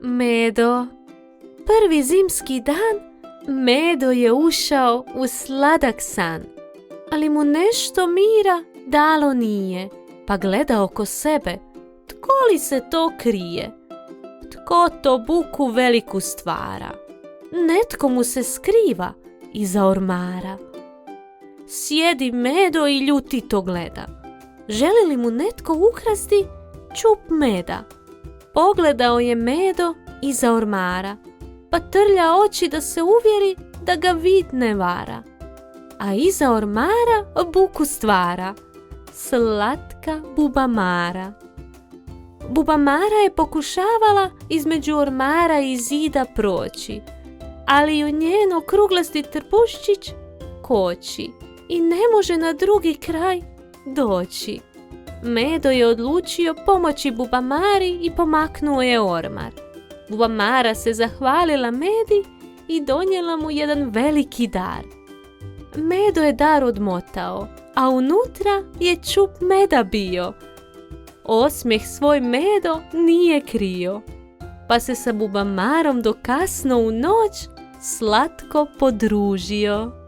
Medo. Prvi zimski dan Medo je ušao u sladak san, ali mu nešto mira dalo nije, pa gleda oko sebe. Tko li se to krije? Tko to buku veliku stvara? Netko mu se skriva iza ormara. Sjedi Medo i ljutito gleda. Želi li mu netko ukrasti čup meda? Pogledao je Medo iza ormara, pa trlja oči da se uvjeri da ga vid ne vara. A iza ormara buku stvara slatka Bubamara. Bubamara je pokušavala između ormara i zida proći, ali ju njen okruglasti trbuščić koči i ne može na drugi kraj doći. Medo je odlučio pomoći Bubamari i pomaknuo je ormar. Bubamara se zahvalila Medi i donijela mu jedan veliki dar. Medo je dar odmotao, a unutra je čup meda bio. Osmijeh svoj Medo nije krio, pa se sa Bubamarom do kasno u noć slatko podružio.